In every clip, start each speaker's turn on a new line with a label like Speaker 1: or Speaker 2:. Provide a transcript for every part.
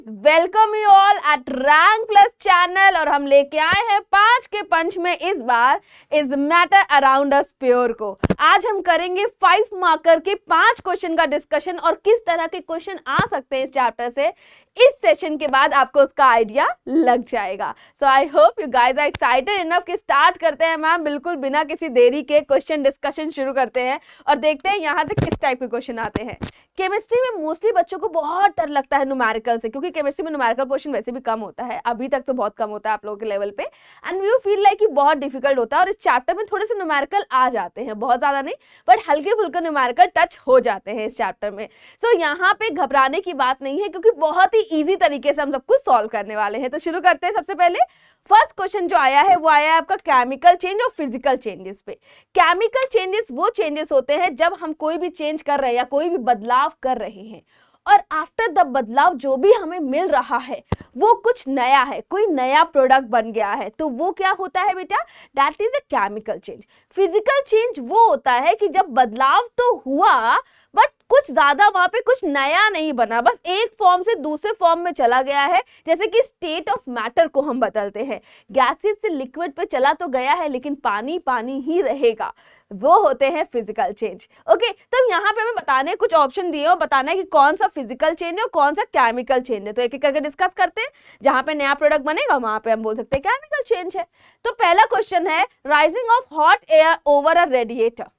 Speaker 1: Welcome you all at rank plus channel. और हम लेके आए हैं 5 के पंच में इस bar is matter around us pure को। आज हम करेंगे 5 मार्कर के 5 क्वेश्चन का डिस्कशन और किस तरह के क्वेश्चन आ सकते हैं इस चैप्टर से। इस सेशन के बाद आपको उसका आइडिया लग जाएगा। So I hope you guys are excited enough कि स्टार्ट करते हैं मैम, बिल्कुल बिना किसी देरी के क्वेश्चन डिस्कशन शुरू करते हैं और देखते हैं यहाँ से किस टाइप के क्वेश्चन आते हैं। केमिस्ट्री में मोस्टली बच्चों को बहुत डर लगता है न्यूमेरिकल से, क्योंकि केमिस्ट्री में न्यूमेरिकल पोर्शन वैसे भी कम होता है, अभी तक तो बहुत कम होता है आप लोगों के लेवल पे, एंड यू फील लाइक कि बहुत डिफिकल्ट होता है। और इस चैप्टर में थोड़े से न्यूमेरिकल आ जाते हैं, बहुत ज्यादा नहीं बट हल्के फुल्के न्यूमेरिकल टच हो जाते हैं इस चैप्टर में। सो यहाँ पे घबराने की बात नहीं है, क्योंकि बहुत ही ईजी तरीके से हम सब कुछ सॉल्व करने वाले हैं। तो शुरू करते हैं। सबसे पहले फर्स्ट क्वेश्चन जो आया है वो आया है आपका केमिकल चेंज और फिजिकल चेंजेस पे। केमिकल चेंजेस वो चेंजेस होते हैं जब हम कोई भी चेंज कर रहे हैं या कोई भी बदलाव कर रहे हैं और आफ्टर द बदलाव जो भी हमें मिल रहा है वो कुछ नया है, कोई नया प्रोडक्ट बन गया है, तो वो क्या होता है बेटा, that is a chemical change. Physical change वो होता है कि जब बदलाव तो हुआ बट कुछ ज्यादा वहां पे कुछ नया नहीं बना, बस एक फॉर्म से दूसरे फॉर्म में चला गया है। जैसे कि स्टेट ऑफ मैटर को हम बदलते हैं, गैसेस से लिक्विड पे चला तो गया है लेकिन पानी पानी ही रहेगा, वो होते हैं फिजिकल चेंज। ओके, तो यहाँ पे हमें बताने कुछ ऑप्शन दिए और बताना है कि कौन सा फिजिकल चेंज है और कौन सा केमिकल चेंज है। तो एक एक करके डिस्कस करते हैं। जहां पे नया प्रोडक्ट बनेगा वहां पे हम बोल सकते हैं केमिकल चेंज है। तो पहला क्वेश्चन है rising of hot air over a radiator.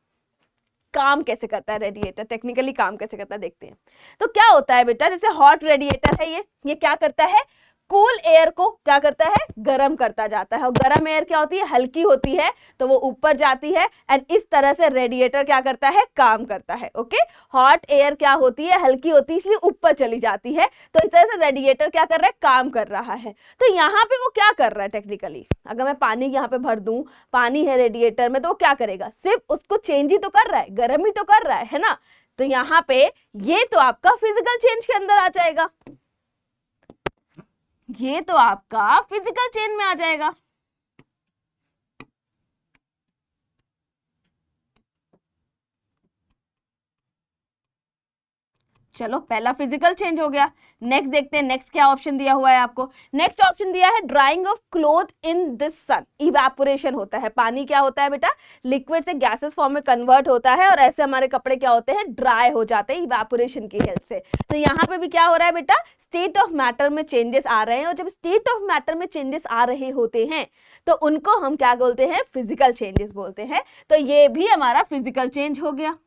Speaker 1: काम कैसे करता है रेडिएटर, टेक्निकली काम कैसे करता है देखते हैं। तो क्या होता है बेटा, जैसे हॉट रेडिएटर है ये क्या करता है, कूल एयर को क्या करता है, गर्म करता जाता है। और गर्म एयर क्या होती है, हल्की होती है तो वो ऊपर जाती है, एंड इस तरह से रेडिएटर क्या करता है, काम करता है। ओके, हॉट एयर क्या होती है, हल्की होती है इसलिए ऊपर चली जाती है, तो इस तरह से रेडिएटर क्या कर रहा है, काम कर रहा है। तो यहाँ पे वो क्या कर रहा है टेक्निकली, अगर मैं पानी यहाँ पे भर दूं, पानी है रेडिएटर में, तो वो क्या करेगा, सिर्फ उसको चेंज ही तो कर रहा है, गर्म ही तो कर रहा है ना। तो यहाँ पे ये तो आपका फिजिकल चेंज के अंदर आ जाएगा, ये तो आपका फिजिकल चेंज में आ जाएगा। चलो पहला फिजिकल चेंज हो गया। नेक्स्ट देखते हैं, नेक्स्ट क्या ऑप्शन दिया हुआ है आपको। नेक्स्ट ऑप्शन दिया है drying of cloth in this sun. Evaporation होता है, पानी क्या होता है बेटा, लिक्विड से गैसेस फॉर्म में कन्वर्ट होता है और ऐसे हमारे कपड़े क्या होते हैं, ड्राई हो जाते हैं इवेपोरेशन की हेल्प से। तो यहाँ पे भी क्या हो रहा है बेटा, स्टेट ऑफ मैटर में चेंजेस आ रहे हैं, और जब स्टेट ऑफ मैटर में चेंजेस आ रहे होते हैं तो उनको हम क्या बोलते हैं, फिजिकल चेंजेस बोलते हैं। तो ये भी हमारा फिजिकल चेंज हो गया।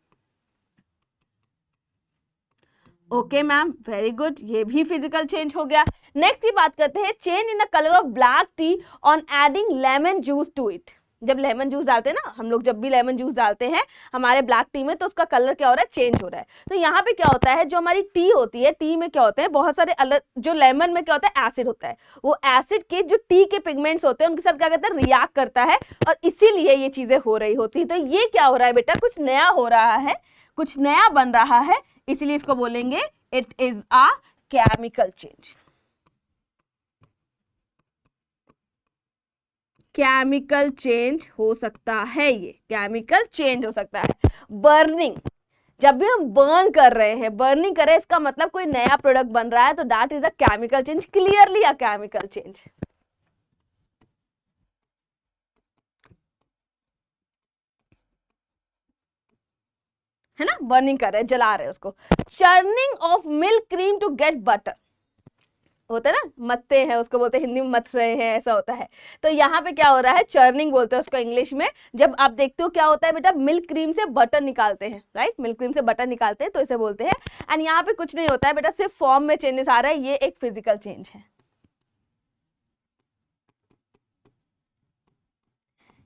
Speaker 1: ओके मैम, वेरी गुड, ये भी फिजिकल चेंज हो गया। नेक्स्ट की बात करते हैं, change in the colour of black tea on adding lemon juice to it. जब लेमन जूस डालते हैं ना हम लोग, जब भी लेमन जूस डालते हैं हमारे ब्लैक टी में, तो उसका कलर क्या हो रहा है, चेंज हो रहा है। तो यहाँ पे क्या होता है, जो हमारी टी होती है, टी में क्या होता है, बहुत सारे अलग, जो लेमन में क्या होता है, एसिड होता है, वो एसिड के जो टी के पिगमेंट्स होते हैं उनके साथ क्या करता है, रिएक्ट करता है, और इसीलिए ये चीजें हो रही होती है। तो ये क्या हो रहा है बेटा, कुछ नया हो रहा है, कुछ नया बन रहा है, इसीलिए इसको बोलेंगे it is a chemical change. Chemical change हो सकता है, ये केमिकल चेंज हो सकता है। बर्निंग, जब भी हम बर्न कर रहे हैं, बर्निंग कर रहे हैं, इसका मतलब कोई नया प्रोडक्ट बन रहा है, तो that is a chemical change, clearly a chemical change. है ना, बर्निंग कर रहे हैं, जला रहे हैं उसको। Churning of milk cream to get butter, होता है ना, मत्ते हैं उसको बोलते हैं, हिंदी में मथ रहे हैं, ऐसा होता है। तो यहाँ पे क्या हो रहा है, चर्निंग बोलते हैं उसको इंग्लिश में। जब आप देखते हो क्या होता है बेटा, मिल्क क्रीम से बटर निकालते हैं, राइट, मिल्क क्रीम से बटर निकालते हैं, तो इसे बोलते हैं। एंड यहाँ पे कुछ नहीं होता है बेटा, सिर्फ फॉर्म में चेंजेस आ रहा है, ये एक फिजिकल चेंज है,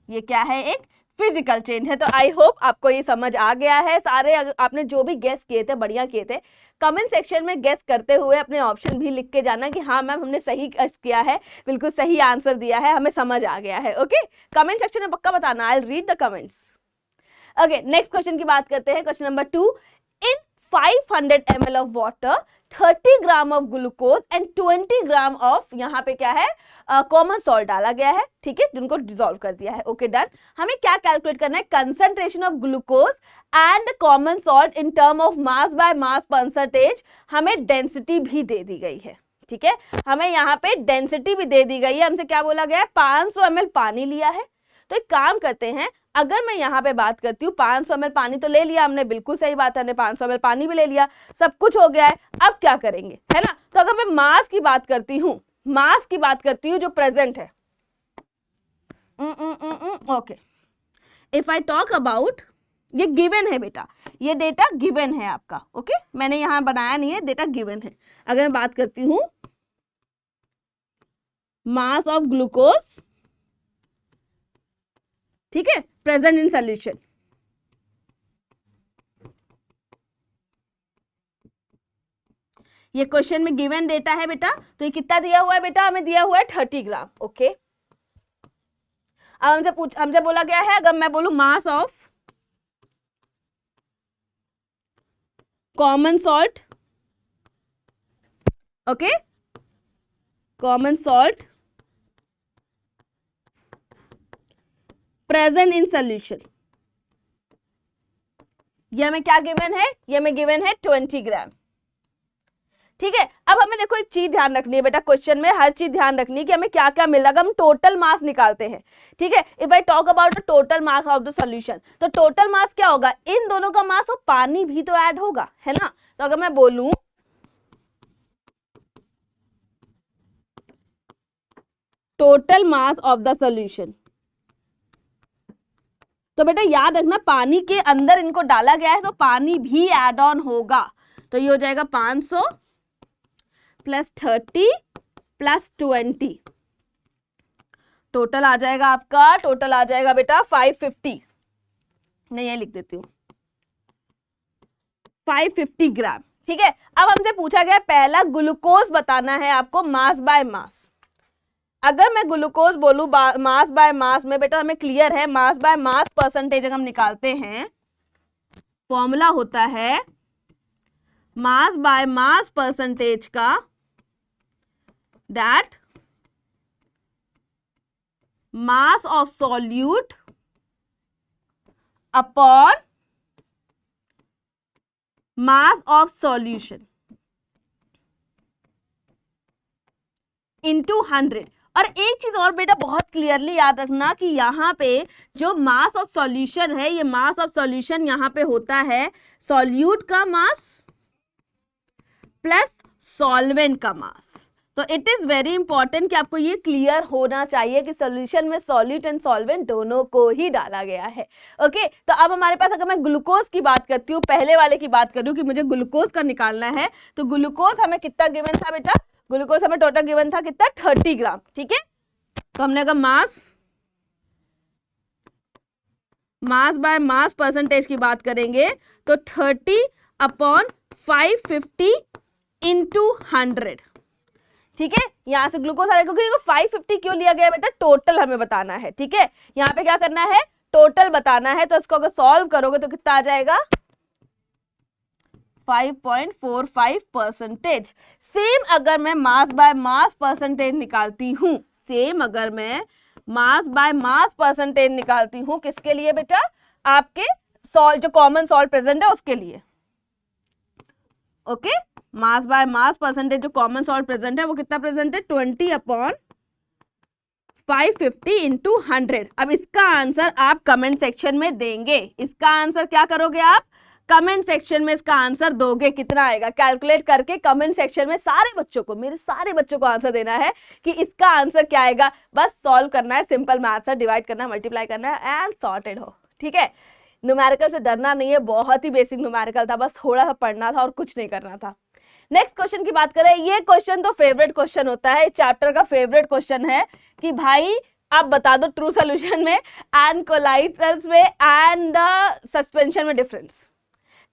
Speaker 1: ये क्या है, एक फिजिकल चेंज है। तो आई होप आपको ये समझ आ गया है। सारे आपने जो भी गेस किए थे बढ़िया किए थे। कमेंट सेक्शन में गेस करते हुए अपने ऑप्शन भी लिख के जाना कि हाँ मैम हमने सही गेस किया है, बिल्कुल सही आंसर दिया है, हमें समझ आ गया है। ओके, कमेंट सेक्शन में पक्का बताना, आई will read the comments. Okay, next question की बात करते हैं। Question number 2, in 500 ml of water 30 gram of glucose and 20 gram of, यहाँ पे क्या है, कॉमन सॉल्ट डाला गया है, ठीक है, जिनको डिसॉल्व कर दिया है। Okay done. हमें क्या कैलकुलेट करना है, concentration of glucose and common salt in term of mass by mass percentage, हमें डेंसिटी भी दे दी गई है, ठीक है। हमें यहाँ पे डेंसिटी भी दे दी गई है, हमसे क्या बोला गया है 500 ml पानी लिया है। तो एक काम करते हैं, अगर मैं यहाँ पे बात करती हूँ 500 ml पानी तो ले लिया हमने, बिल्कुल सही बात है, हमने 500 ml पानी भी ले लिया, सब कुछ हो गया है। अब क्या करेंगे, है ना। तो अगर मैं मास की बात करती हूँ, मास की बात करती हूँ जो प्रेजेंट है, okay, if I talk about, ये गिवन है बेटा, ये डेटा गिवन है आपका, ओके, मैंने यहां बनाया नहीं है, डेटा गिवन है। अगर मैं बात करती हूं मास ऑफ ग्लूकोज, ठीक है, प्रेजेंट इन सॉल्यूशन, ये क्वेश्चन में गिवन डेटा है बेटा, तो ये कितना दिया हुआ है बेटा, हमें दिया हुआ है 30 ग्राम, ओके। अब हमसे बोला गया है, अगर मैं बोलूं mass of common salt, okay, common salt present in solution, ये हमें क्या गिवन है, ये हमें गिवन है 20 ग्राम, ठीक है। अब हमें देखो एक चीज ध्यान रखनी है बेटा, क्वेश्चन में हर चीज ध्यान रखनी है कि हमें क्या क्या मिल रहा है, हम टोटल मास निकालते हैं, ठीक है। If I talk about the total mass of the solution, तो टोटल मास क्या होगा, इन दोनों का मास और पानी भी तो ऐड होगा, है ना। तो अगर मैं बोलूं total mass of the solution, तो बेटा याद रखना पानी के अंदर इनको डाला गया है तो पानी भी ऐड ऑन होगा, तो ये हो जाएगा 500 प्लस 30 प्लस 20, टोटल आ जाएगा आपका, टोटल आ जाएगा बेटा 550, मैं ये लिख देती हूँ 550 ग्राम, ठीक है। अब हमसे पूछा गया पहला ग्लूकोज बताना है आपको मास बाय मास। अगर मैं ग्लूकोज बोलूं मास बाय मास में, बेटा हमें क्लियर है मास बाय मास परसेंटेज अगर हम निकालते हैं, फॉर्मूला होता है मास बाय मास परसेंटेज का, that mass of solute upon mass of solution into 100। और एक चीज और बेटा बहुत क्लियरली याद रखना कि यहाँ पे जो मास ऑफ सॉल्यूशन है, ये मास ऑफ सॉल्यूशन यहाँ पे होता है सॉल्यूट का मास प्लस सॉल्वेंट का मास। तो इट इज वेरी इंपॉर्टेंट कि आपको ये क्लियर होना चाहिए कि सॉल्यूशन में सॉल्यूट एंड सॉल्वेंट दोनों को ही डाला गया है, ओके। तो अब हमारे पास अगर मैं ग्लूकोज की बात करती हूँ, पहले वाले की बात करूँ कि मुझे ग्लूकोज का निकालना है, तो ग्लूकोज हमें कितना गिवन था बेटा, ग्लूकोज हमें टोटल गिवन था कितना 30 ग्राम, ठीक है। तो हमने अगर मास बाय मास परसेंटेज की बात करेंगे तो 30 अपॉन 550 इंटू 100, ठीक है। यहां से ग्लूकोज आ जाएगा, क्योंकि 550 क्यों लिया गया बेटा, टोटल हमें बताना है, ठीक है। यहाँ पे क्या करना है, टोटल बताना है, तो इसको अगर सॉल्व करोगे तो कितना आ जाएगा 5.45%। सेम अगर मैं मास बाय मास परसेंटेज निकालती हूं, सेम अगर मैं मास बाय मास परसेंटेज निकालती हूं, किसके लिए बेटा, आपके सॉल्ट जो कॉमन सॉल्ट प्रेजेंट है उसके लिए, okay. Mass by mass percentage जो कॉमन सॉल्ट प्रेजेंट है वो कितना प्रेजेंट है 20 अपॉन 550 इंटू 100। अब इसका आंसर आप कमेंट सेक्शन में देंगे, इसका आंसर क्या करोगे आप, कमेंट सेक्शन में इसका आंसर दोगे, कितना आएगा कैलकुलेट करके कमेंट सेक्शन में सारे बच्चों को, मेरे सारे बच्चों को आंसर देना है कि इसका आंसर क्या आएगा। बस सॉल्व करना है, सिंपल मैथ्स है, डिवाइड करना है, मल्टीप्लाई करना है एंड सॉर्टेड हो, ठीक है। न्यूमेरिकल से डरना नहीं है, बहुत ही बेसिक न्यूमेरिकल था, बस थोड़ा सा पढ़ना था और कुछ नहीं करना था। नेक्स्ट क्वेश्चन की बात करें, ये क्वेश्चन तो फेवरेट क्वेश्चन होता है, इस चैप्टर का फेवरेट क्वेश्चन है कि भाई आप बता दो ट्रू सॉल्यूशन में एंड कोलाइटरल्स में एंड द सस्पेंशन में डिफरेंस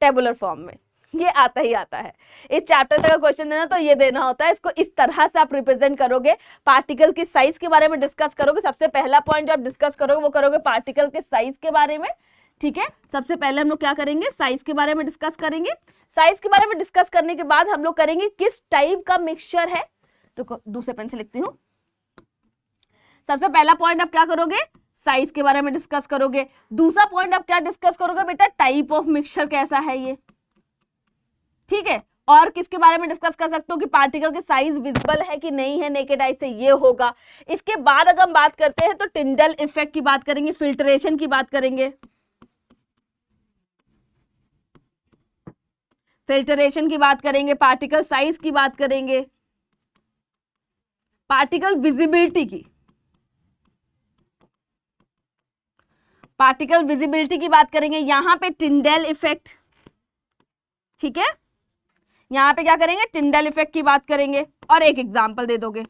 Speaker 1: टेबुलर फॉर्म में, ये आता ही आता है। इस चैप्टर तक का क्वेश्चन देना तो ये देना होता है, इसको इस तरह से आप रिप्रेजेंट करोगे, पार्टिकल की साइज के बारे में डिस्कस करोगे। सबसे पहला पॉइंट जो आप डिस्कस करोगे वो करोगे पार्टिकल के साइज के बारे में, ठीक है। सबसे पहले हम लोग क्या करेंगे, साइज के बारे में डिस्कस करेंगे। साइज के बारे में डिस्कस करने के बाद हम लोग करेंगे किस टाइप का मिक्सचर है, तो दूसरे पेन से लिखती हूं। सबसे पहला पॉइंट आप क्या करोगे, साइज के बारे में डिस्कस करोगे। दूसरा पॉइंट आप क्या डिस्कस करोगे बेटा, टाइप ऑफ मिक्सचर कैसा है ये, ठीक है। और किसके बारे में डिस्कस कर सकते हो कि पार्टिकल के साइज विजिबल है कि नहीं है नेकेड आई से, ये होगा। इसके बाद अगर हम बात करते हैं तो टिंडल इफेक्ट की बात करेंगे, फिल्ट्रेशन की बात करेंगे, फिल्ट्रेशन की बात करेंगे, पार्टिकल साइज की बात करेंगे, पार्टिकल विजिबिलिटी की, पार्टिकल विजिबिलिटी की बात करेंगे, यहां पे टिंडल इफेक्ट, ठीक है, यहां पे क्या करेंगे, टिंडल इफेक्ट की बात करेंगे, और एक एग्जांपल दे दोगे।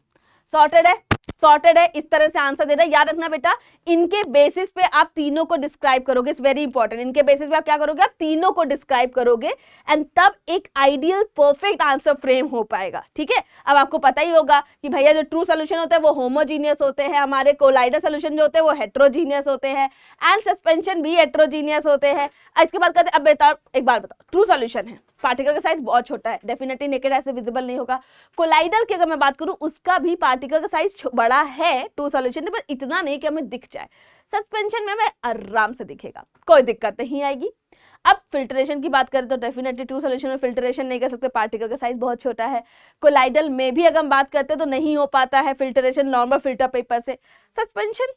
Speaker 1: सॉर्टेड है, सॉर्टेड है, इस तरह से आंसर दे रहा है। याद रखना बेटा, इनके बेसिस पे आप तीनों को डिस्क्राइब करोगे, इट्स वेरी इंपॉर्टेंट। इनके बेसिस पे आप क्या करोगे, आप तीनों को डिस्क्राइब करोगे एंड तब एक आइडियल परफेक्ट आंसर फ्रेम हो पाएगा, ठीक है। अब आपको पता ही होगा कि भैया जो ट्रू सोल्यूशन होता है वो होमोजीनियस होते हैं, हमारे कोलाइडल सोल्यूशन जो होते हैं वो हेट्रोजीनियस होते हैं, एंड सस्पेंशन भी हेट्रोजीनियस होते हैं। इसके बाद कहते हैं, अब बताओ, एक बार बताओ, ट्रू सोल्यूशन है, पार्टिकल का साइज बहुत छोटा है, डेफिनेटली नेकेड आई से विजिबल नहीं होगा। कोलाइडल की अगर मैं बात करूं, उसका भी पार्टिकल का साइज बड़ा है ट्रू सॉल्यूशन में, पर इतना नहीं कि हमें दिख जाए। सस्पेंशन में हमें आराम से दिखेगा, कोई दिक्कत नहीं आएगी। अब फिल्ट्रेशन की बात करें तो डेफिनेटली ट्रू सॉल्यूशन में फिल्ट्रेशन नहीं कर सकते, पार्टिकल का साइज बहुत छोटा है। कोलाइडल में भी अगर हम बात करते हैं तो नहीं हो पाता है फिल्ट्रेशन नॉर्मल फिल्टर पेपर से। सस्पेंशन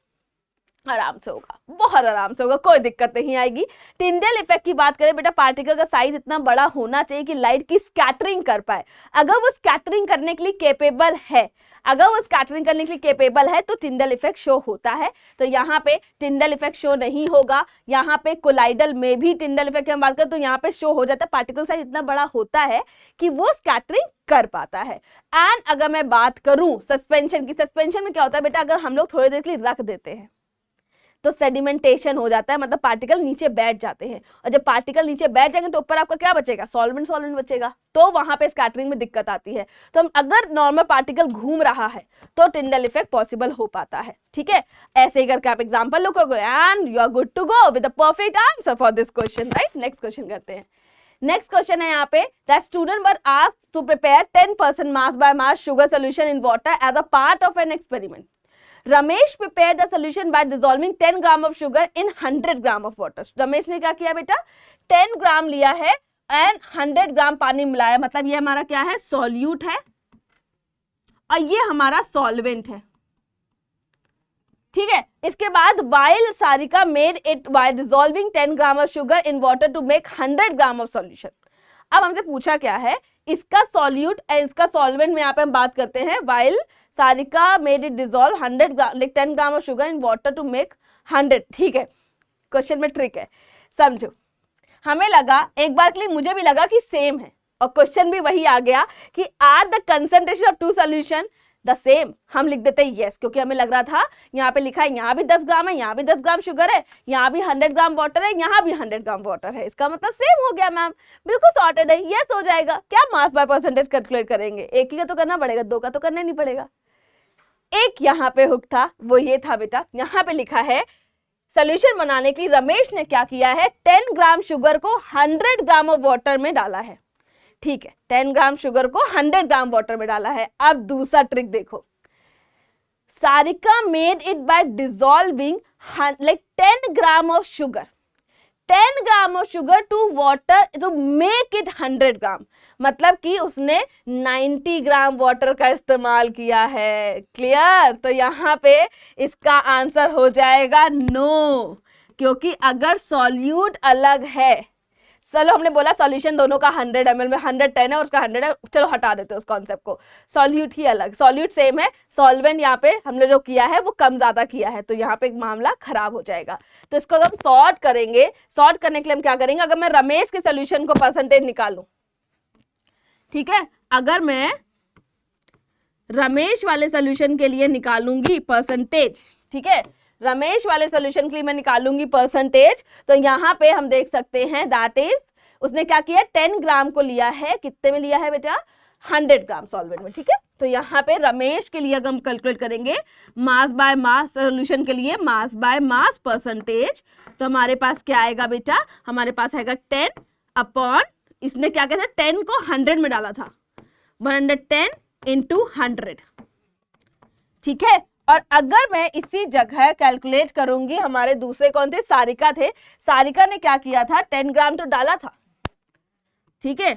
Speaker 1: आराम से होगा, बहुत आराम से होगा, कोई दिक्कत नहीं आएगी। टिंडल इफेक्ट की बात करें बेटा, पार्टिकल का साइज इतना बड़ा होना चाहिए कि लाइट की स्कैटरिंग कर पाए। अगर वो स्कैटरिंग करने के लिए केपेबल है, अगर वो स्कैटरिंग करने के लिए केपेबल है तो टिंडल इफेक्ट शो होता है। तो यहाँ पे टिंडल इफेक्ट शो नहीं होगा। यहाँ पे कोलाइडल में भी टिंडल इफेक्ट की हम बात करें तो यहाँ पे शो हो जाता है, पार्टिकल साइज इतना बड़ा होता है कि वो स्कैटरिंग कर पाता है। एंड अगर मैं बात करूं सस्पेंशन की, सस्पेंशन में क्या होता है बेटा, अगर हम लोग थोड़ी देर के लिए रख देते हैं तो सेडिमेंटेशन हो जाता है, मतलब पार्टिकल नीचे बैठ जाते हैं, और जब पार्टिकल नीचे बैठ जाएंगे तो ऊपर आपका क्या बचेगा, सॉल्वेंट, सॉल्वेंट बचेगा, तो वहां पे स्कैटरिंग में दिक्कत आती है। तो हम अगर नॉर्मल पार्टिकल घूम रहा है तो टिंडल इफेक्ट पॉसिबल हो पाता है, ठीक है। ऐसे ही करके आप एग्जांपल लिखोगे and you are good to go with the perfect answer for this question, right. Next question करते हैं। नेक्स्ट क्वेश्चन है यहाँ पे, that student were asked to prepare 10% mass by mass sugar solution in water as a part of an experiment. Ramesh prepared the solution by dissolving 10 gram of sugar in 100 gram of water। Ramesh ने क्या किया बेटा, 10 ग्राम लिया है and 100 ग्राम पानी मिलाया, मतलब ये हमारा क्या है, सॉल्यूट है और ये हमारा सॉल्वेंट है, ठीक है। इसके बाद while Sarika made it by dissolving 10 gram of sugar in water to make 100 gram of solution। अब हमसे पूछा क्या है, इसका सॉल्यूट और इसका सॉल्वेंट में यहाँ पे हम बात करते हैं, while Sarika made it dissolve 100 gram like 10 gram of sugar in water to make 100, ठीक है। क्वेश्चन में ट्रिक है, समझो। हमें लगा, एक बार के लिए मुझे भी लगा कि सेम है, और क्वेश्चन भी वही आ गया कि are the concentration of two solution the same. हम लिख देते हैं यस, क्योंकि हमें लग रहा था यहाँ पे लिखा है, यहाँ भी 10 ग्राम है, यहाँ भी 10 ग्राम शुगर है, यहाँ भी 100 ग्राम वाटर है, यहाँ भी 100 ग्राम वाटर है, इसका मतलब सेम हो गया मैम, बिल्कुल सॉर्टेड है, यस हो जाएगा। क्या मास बाय परसेंटेज कैलकुलेट करेंगे, एक ही का तो करना पड़ेगा, दो का तो करना नहीं पड़ेगा। एक यहाँ पे हुक था, वो ये था बेटा, यहाँ पे लिखा है सॉल्यूशन बनाने के लिए रमेश ने क्या किया है, 10 ग्राम शुगर को 100 ग्राम ऑफ वाटर में डाला है, ठीक है। 10 ग्राम शुगर को 100 ग्राम वाटर में डाला है। अब दूसरा ट्रिक देखो, Sarika made it by dissolving like 10 gram of sugar, 10 gram of sugar to water to make it 100 gram, मतलब कि उसने 90 ग्राम वाटर का इस्तेमाल किया है। क्लियर। तो यहाँ पे इसका आंसर हो जाएगा नो, क्योंकि अगर सॉल्यूट अलग है, चलो हमने बोला सॉल्यूशन दोनों का 100 ml में 110 है और उसका 100 है, चलो हटा देते हैं उस कॉन्सेप्ट को, सॉल्यूट ही अलग, सॉल्यूट सेम है, सॉल्वेंट यहाँ पे हमने जो किया है वो कम ज्यादा किया है, तो यहाँ पे एक मामला खराब हो जाएगा। तो इसको अगर हम सॉर्ट करेंगे, सॉर्ट करने के लिए हम क्या करेंगे, अगर मैं रमेश के सोल्यूशन को परसेंटेज निकालूं, ठीक है, अगर मैं रमेश वाले सोल्यूशन के लिए निकालूंगी परसेंटेज, ठीक है, रमेश वाले सोल्यूशन के लिए मैं निकालूंगी परसेंटेज, तो यहाँ पे हम देख सकते हैं दैट इज उसने क्या किया, 10 ग्राम को लिया है, कितने में लिया है बेटा, 100 ग्राम सॉल्वेंट में, ठीक है। तो यहाँ पे रमेश के लिए अगर हम कैलकुलेट करेंगे मास बाय मास सोल्यूशन के लिए मास बाय मास परसेंटेज, तो हमारे पास क्या आएगा बेटा, हमारे पास आएगा 10 अपॉन, इसने क्या किया था, 10 को 100 में डाला था, 110 इंटू 100, ठीक है। और अगर मैं इसी जगह कैलकुलेट करूंगी, हमारे दूसरे कौन थे, सारिका थे, सारिका ने क्या किया था, 10 ग्राम तो डाला था, ठीक है,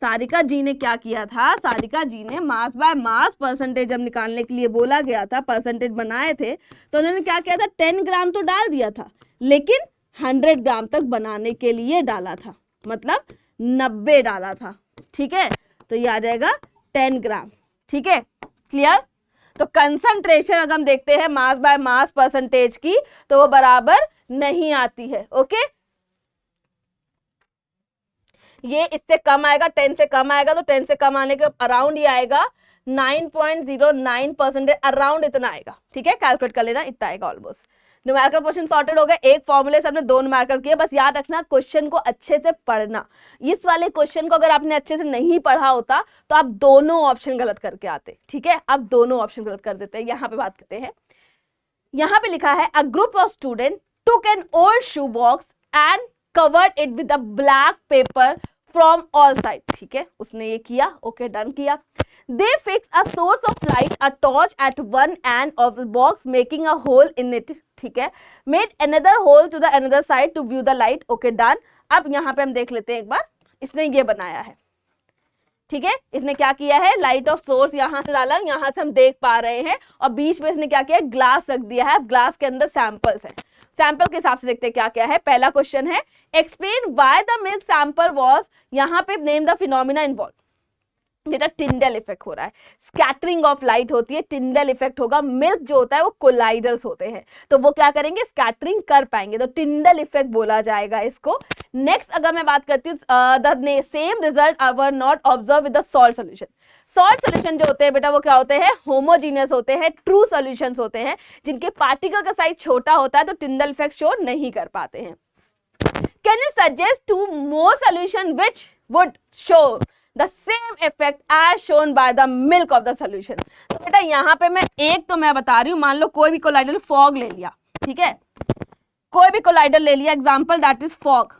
Speaker 1: सारिका जी ने क्या किया था, सारिका जी ने मास बाय मास परसेंटेज जब निकालने के लिए बोला गया था, परसेंटेज बनाए थे, तो उन्होंने क्या किया था, 10 ग्राम तो डाल दिया था, लेकिन 100 ग्राम तक बनाने के लिए डाला था, मतलब 90 डाला था। ठीक है, तो ये आ जाएगा 10 ग्राम। ठीक है, क्लियर। तो कंसंट्रेशन अगर हम देखते हैं मास बाय मास परसेंटेज की, तो वो बराबर नहीं आती है। ओके, ये इससे कम आएगा, 10 से कम आएगा, तो 10 से कम आने के अराउंड ये आएगा 9.09%, अराउंड इतना आएगा। ठीक है, कैलकुलेट कर लेना, इतना आएगा ऑलमोस्ट। न्यूमेरिकल क्वेश्चन सॉर्टेड हो गए, एक फॉर्मूले से हमने 2 न्यूमेरिकल किए। बस याद रखना क्वेश्चन को अच्छे से पढ़ना। इस वाले क्वेश्चन को अगर आपने अच्छे से नहीं पढ़ा होता तो आप दोनों ऑप्शन गलत करके आते। ठीक है, आप दोनों ऑप्शन गलत कर देते हैं। यहाँ पे बात करते हैं, यहाँ पे लिखा है a group of student took an old shoe box and covered it with a black pepper from all side. ठीक है, उसने ये किया, ओके, डन किया। They fix a source of light, a torch at one end of the box, making a hole in it. ठीक है, made another hole to the another side to view the light. Okay, done. अब यहाँ पे हम देख लेते हैं एक बार, इसने ये बनाया है। ठीक है, इसने क्या किया है, लाइट ऑफ सोर्स यहाँ से डाला, यहाँ से हम देख पा रहे हैं, और बीच में इसने क्या किया, ग्लास रख दिया है। ग्लास के अंदर सैंपल्स हैं, सैंपल के हिसाब से देखते हैं क्या क्या है। पहला क्वेश्चन है, explain why the milk sample was, यहाँ पे नेम द फिनोमिना इन्वॉल्व। बेटा टिंडल इफेक्ट हो रहा है, स्कैटरिंग ऑफ लाइट होती है, टिंडल इफेक्ट होगा। मिल्क जो होता है वो कोलाइडल्स होते हैं, तो वो क्या करेंगे, स्कैटरिंग कर पाएंगे, तो टिंडल इफेक्ट बोला जाएगा इसको। नेक्स्ट अगर मैं बात करती हूँ, the same result our not observe with the salt solution. Salt solution जो होते हैं बेटा वो क्या होते हैं, होमोजीनियस होते हैं, ट्रू सोल्यूशंस होते हैं, जिनके पार्टिकल का साइज छोटा होता है, तो टिंडल इफेक्ट शो नहीं कर पाते हैं। Can you suggest 2 more solution which would show the same effect as shown by the milk of the solution? तो बेटा यहाँ पे मैं बता रही हूँ, मान लो कोई भी कोलाइडल फॉग ले लिया। ठीक है, कोई भी कोलाइडल ले लिया, एग्जाम्पल दैट इज फॉग,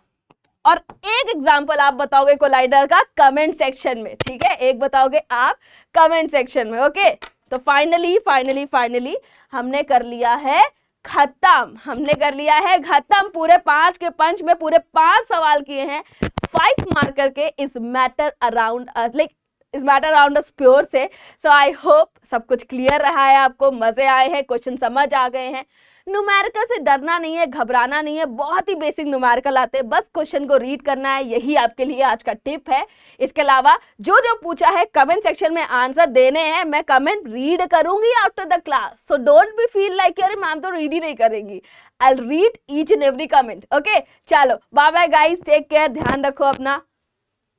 Speaker 1: और एक एग्जाम्पल आप बताओगे कोलाइडल का कमेंट सेक्शन में। ठीक है, एक बताओगे आप कमेंट सेक्शन में। ओके, तो फाइनली हमने कर लिया है खत्म, हमने कर लिया है खत्म। पूरे 5 के पंच में पूरे 5 सवाल किए हैं 5 मार्कर के इस मैटर अराउंड इस मैटर अराउंड अस प्योर से। सो आई होप सब कुछ क्लियर रहा है, आपको मजे आए हैं, क्वेश्चन समझ आ गए हैं। न्यूमेरिकल से डरना नहीं है, घबराना नहीं है, बहुत ही बेसिक न्यूमेरिकल आते हैं, बस क्वेश्चन को रीड करना है, यही आपके लिए आज का टिप है। इसके अलावा जो जो पूछा है कमेंट सेक्शन में आंसर देने हैं, मैं कमेंट रीड करूंगी after the class, so don't be feel like अरे मैम तो रीड ही नहीं करेंगी, I will read each and every comment. Okay, चलो bye bye guys, take care, ध्यान रखो अपना।